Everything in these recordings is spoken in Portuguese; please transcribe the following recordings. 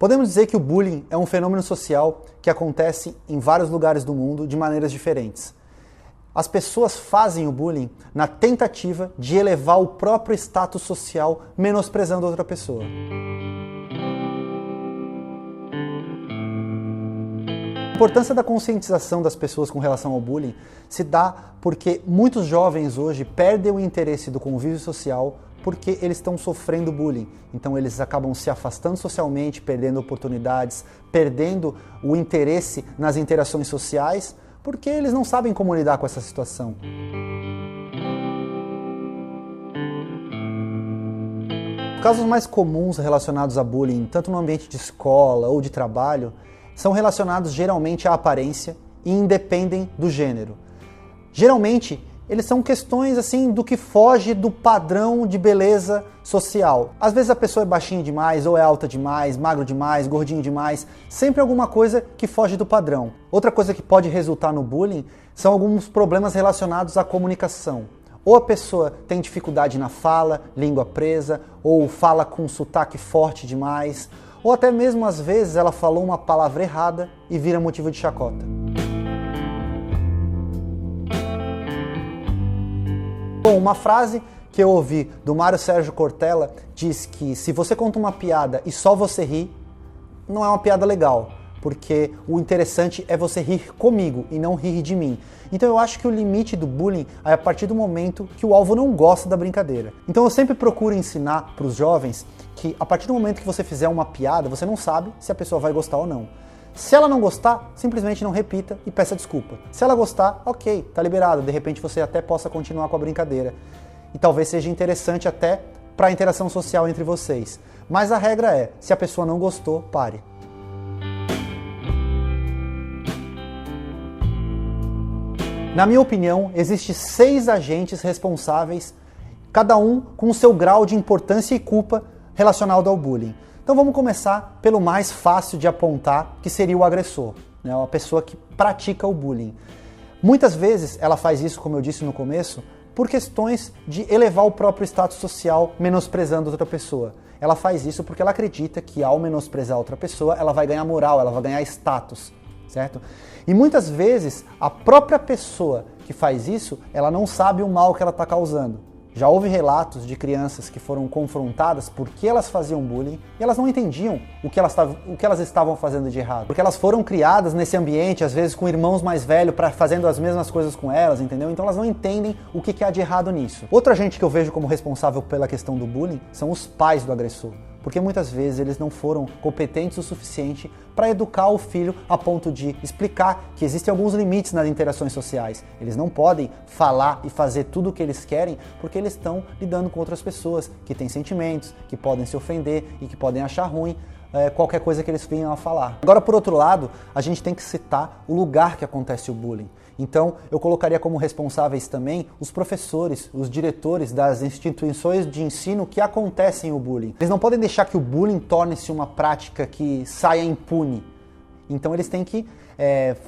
Podemos dizer que o bullying é um fenômeno social que acontece em vários lugares do mundo de maneiras diferentes. As pessoas fazem o bullying na tentativa de elevar o próprio status social, menosprezando outra pessoa. A importância da conscientização das pessoas com relação ao bullying se dá porque muitos jovens hoje perdem o interesse do convívio social porque eles estão sofrendo bullying. Então eles acabam se afastando socialmente, perdendo oportunidades, perdendo o interesse nas interações sociais, porque eles não sabem como lidar com essa situação. Os casos mais comuns relacionados a bullying, tanto no ambiente de escola ou de trabalho, são relacionados geralmente à aparência e independem do gênero. Geralmente, eles são questões assim do que foge do padrão de beleza social. Às vezes a pessoa é baixinha demais, ou é alta demais, magro demais, gordinho demais, sempre alguma coisa que foge do padrão. Outra coisa que pode resultar no bullying são alguns problemas relacionados à comunicação. Ou a pessoa tem dificuldade na fala, língua presa, ou fala com um sotaque forte demais, ou até mesmo às vezes ela falou uma palavra errada e vira motivo de chacota. Bom, uma frase que eu ouvi do Mário Sérgio Cortella diz que se você conta uma piada e só você ri, não é uma piada legal, porque o interessante é você rir comigo e não rir de mim. Então eu acho que o limite do bullying é a partir do momento que o alvo não gosta da brincadeira. Então eu sempre procuro ensinar para os jovens que a partir do momento que você fizer uma piada, você não sabe se a pessoa vai gostar ou não. Se ela não gostar, simplesmente não repita e peça desculpa. Se ela gostar, ok, tá liberado. De repente você até possa continuar com a brincadeira. E talvez seja interessante até para a interação social entre vocês. Mas a regra é, se a pessoa não gostou, pare. Na minha opinião, existem 6 agentes responsáveis, cada um com o seu grau de importância e culpa relacionado ao bullying. Então vamos começar pelo mais fácil de apontar, que seria o agressor, né? A pessoa que pratica o bullying. Muitas vezes ela faz isso, como eu disse no começo, por questões de elevar o próprio status social, menosprezando outra pessoa. Ela faz isso porque ela acredita que ao menosprezar outra pessoa, ela vai ganhar moral, ela vai ganhar status, certo? E muitas vezes a própria pessoa que faz isso, ela não sabe o mal que ela está causando. Já houve relatos de crianças que foram confrontadas porque elas faziam bullying e elas não entendiam o que elas estavam fazendo de errado. Porque elas foram criadas nesse ambiente, às vezes com irmãos mais velhos, fazendo as mesmas coisas com elas, entendeu? Então elas não entendem o que há de errado nisso. Outra gente que eu vejo como responsável pela questão do bullying são os pais do agressor. Porque muitas vezes eles não foram competentes o suficiente para educar o filho a ponto de explicar que existem alguns limites nas interações sociais. Eles não podem falar e fazer tudo o que eles querem porque eles estão lidando com outras pessoas que têm sentimentos, que podem se ofender e que podem achar ruim qualquer coisa que eles venham a falar. Agora, por outro lado, a gente tem que citar o lugar que acontece o bullying. Então, eu colocaria como responsáveis também os professores, os diretores das instituições de ensino que acontecem o bullying. Eles não podem deixar que o bullying torne-se uma prática que saia impune. Então, eles têm que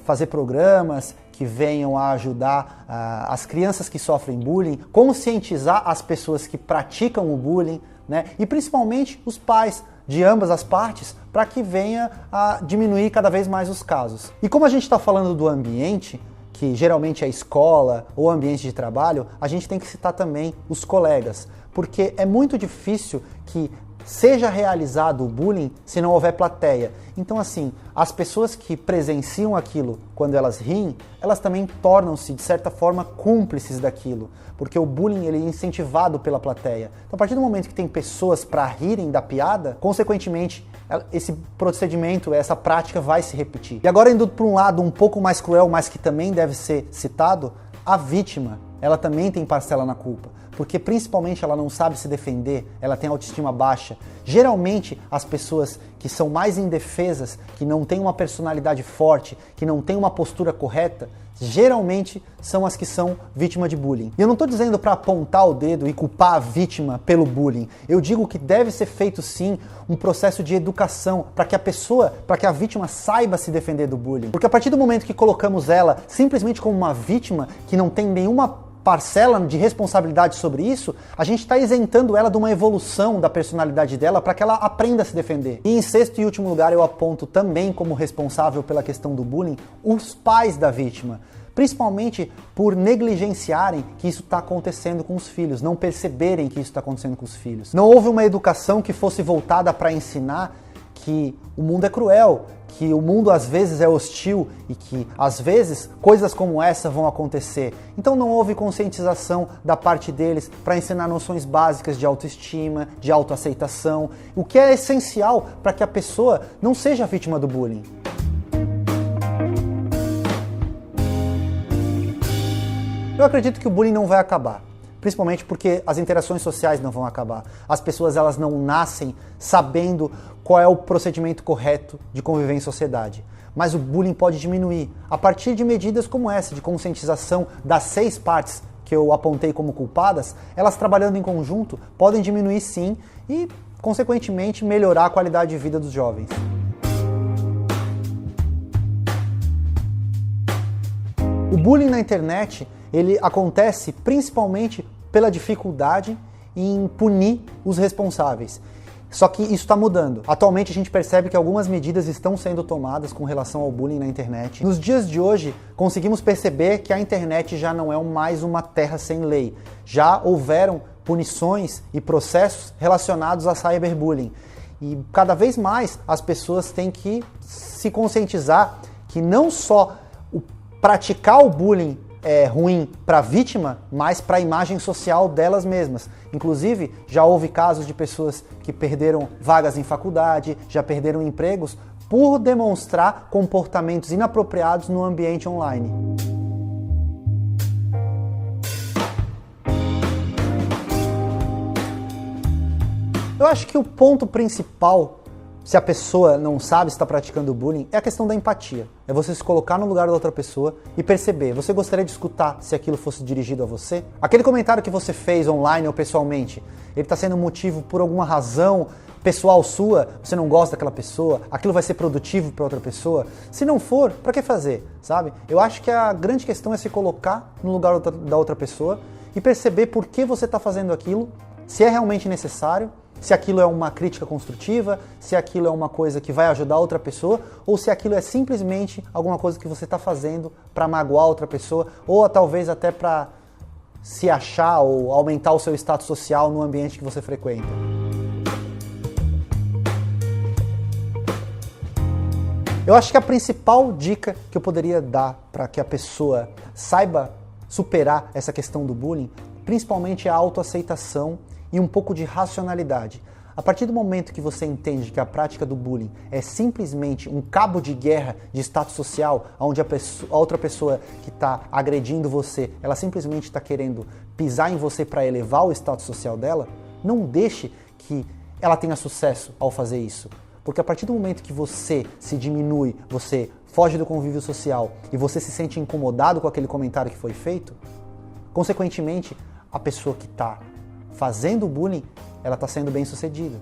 fazer programas que venham a ajudar as crianças que sofrem bullying, conscientizar as pessoas que praticam o bullying, né? E principalmente os pais de ambas as partes, para que venha a diminuir cada vez mais os casos. E como a gente está falando do ambiente, que geralmente é escola ou ambiente de trabalho, a gente tem que citar também os colegas, porque é muito difícil que seja realizado o bullying se não houver plateia. Então assim, as pessoas que presenciam aquilo quando elas riem, elas também tornam-se de certa forma cúmplices daquilo, porque o bullying ele é incentivado pela plateia. Então a partir do momento que tem pessoas para rirem da piada, consequentemente esse procedimento, essa prática vai se repetir. E agora indo para um lado um pouco mais cruel, mas que também deve ser citado, a vítima, ela também tem parcela na culpa. Porque principalmente ela não sabe se defender, ela tem autoestima baixa. Geralmente as pessoas que são mais indefesas, que não têm uma personalidade forte, que não têm uma postura correta, geralmente são as que são vítima de bullying. E eu não estou dizendo para apontar o dedo e culpar a vítima pelo bullying. Eu digo que deve ser feito sim um processo de educação para que a vítima saiba se defender do bullying. Porque a partir do momento que colocamos ela simplesmente como uma vítima que não tem nenhuma parcela de responsabilidade sobre isso, a gente está isentando ela de uma evolução da personalidade dela para que ela aprenda a se defender. E em sexto e último lugar, eu aponto também como responsável pela questão do bullying os pais da vítima. Principalmente por negligenciarem que isso está acontecendo com os filhos, não perceberem que isso está acontecendo com os filhos. Não houve uma educação que fosse voltada para ensinar que o mundo é cruel, que o mundo às vezes é hostil e que às vezes coisas como essa vão acontecer. Então não houve conscientização da parte deles para ensinar noções básicas de autoestima, de autoaceitação, o que é essencial para que a pessoa não seja vítima do bullying. Eu acredito que o bullying não vai acabar, principalmente porque as interações sociais não vão acabar. As pessoas elas não nascem sabendo qual é o procedimento correto de conviver em sociedade. Mas o bullying pode diminuir a partir de medidas como essa, de conscientização das 6 partes que eu apontei como culpadas, elas trabalhando em conjunto podem diminuir sim e, consequentemente, melhorar a qualidade de vida dos jovens. O bullying na internet ele acontece principalmente pela dificuldade em punir os responsáveis. Só que isso está mudando. Atualmente a gente percebe que algumas medidas estão sendo tomadas com relação ao bullying na internet. Nos dias de hoje, conseguimos perceber que a internet já não é mais uma terra sem lei. Já houveram punições e processos relacionados a cyberbullying. E cada vez mais as pessoas têm que se conscientizar que não só praticar o bullying é ruim para a vítima, mas para a imagem social delas mesmas. Inclusive, já houve casos de pessoas que perderam vagas em faculdade, já perderam empregos, por demonstrar comportamentos inapropriados no ambiente online. Eu acho que o ponto principal, se a pessoa não sabe se está praticando bullying, é a questão da empatia. É você se colocar no lugar da outra pessoa e perceber. Você gostaria de escutar se aquilo fosse dirigido a você? Aquele comentário que você fez online ou pessoalmente, ele está sendo motivo por alguma razão pessoal sua? Você não gosta daquela pessoa? Aquilo vai ser produtivo para outra pessoa? Se não for, para que fazer? Sabe? Eu acho que a grande questão é se colocar no lugar da outra pessoa e perceber por que você está fazendo aquilo, se é realmente necessário, se aquilo é uma crítica construtiva, se aquilo é uma coisa que vai ajudar outra pessoa, ou se aquilo é simplesmente alguma coisa que você está fazendo para magoar outra pessoa, ou talvez até para se achar ou aumentar o seu status social no ambiente que você frequenta. Eu acho que a principal dica que eu poderia dar para que a pessoa saiba superar essa questão do bullying, principalmente a autoaceitação e um pouco de racionalidade. A partir do momento que você entende que a prática do bullying é simplesmente um cabo de guerra de status social, onde a outra pessoa que está agredindo você, ela simplesmente está querendo pisar em você para elevar o status social dela, não deixe que ela tenha sucesso ao fazer isso. Porque a partir do momento que você se diminui, você foge do convívio social e você se sente incomodado com aquele comentário que foi feito, consequentemente, a pessoa que está fazendo o bullying, ela está sendo bem sucedida.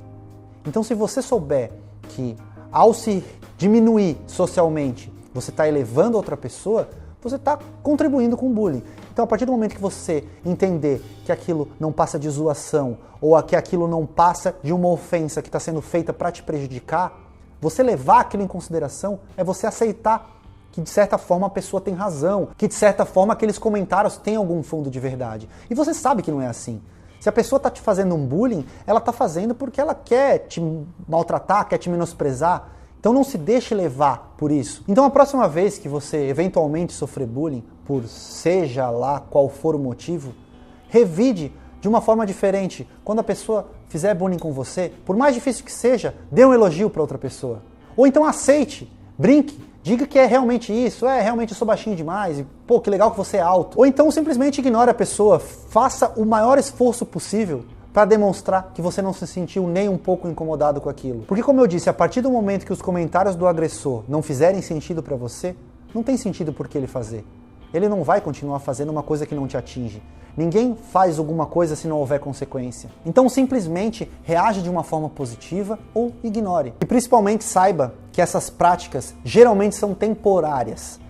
Então, se você souber que ao se diminuir socialmente, você está elevando outra pessoa, você está contribuindo com o bullying. Então, a partir do momento que você entender que aquilo não passa de zoação ou que aquilo não passa de uma ofensa que está sendo feita para te prejudicar, você levar aquilo em consideração é você aceitar que de certa forma a pessoa tem razão, que de certa forma aqueles comentários têm algum fundo de verdade. E você sabe que não é assim. Se a pessoa está te fazendo um bullying, ela está fazendo porque ela quer te maltratar, quer te menosprezar. Então não se deixe levar por isso. Então a próxima vez que você eventualmente sofrer bullying, por seja lá qual for o motivo, revide de uma forma diferente. Quando a pessoa fizer bullying com você, por mais difícil que seja, dê um elogio para outra pessoa. Ou então aceite, brinque. Diga que é realmente isso, realmente eu sou baixinho demais, e pô, que legal que você é alto. Ou então simplesmente ignore a pessoa, faça o maior esforço possível para demonstrar que você não se sentiu nem um pouco incomodado com aquilo. Porque como eu disse, a partir do momento que os comentários do agressor não fizerem sentido para você, não tem sentido por que ele fazer. Ele não vai continuar fazendo uma coisa que não te atinge. Ninguém faz alguma coisa se não houver consequência. Então simplesmente reaja de uma forma positiva ou ignore. E principalmente saiba que essas práticas geralmente são temporárias.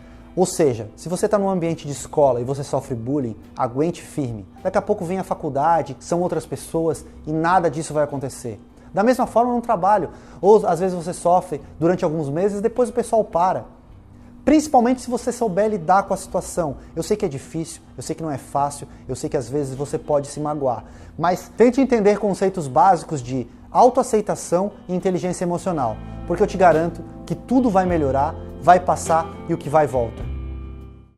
Ou seja, se você está num ambiente de escola e você sofre bullying, aguente firme. Daqui a pouco vem a faculdade, são outras pessoas e nada disso vai acontecer. Da mesma forma no trabalho, ou às vezes você sofre durante alguns meses e depois o pessoal para. Principalmente se você souber lidar com a situação. Eu sei que é difícil, eu sei que não é fácil, eu sei que às vezes você pode se magoar, mas tente entender conceitos básicos de autoaceitação e inteligência emocional, porque eu te garanto que tudo vai melhorar, vai passar e o que vai volta.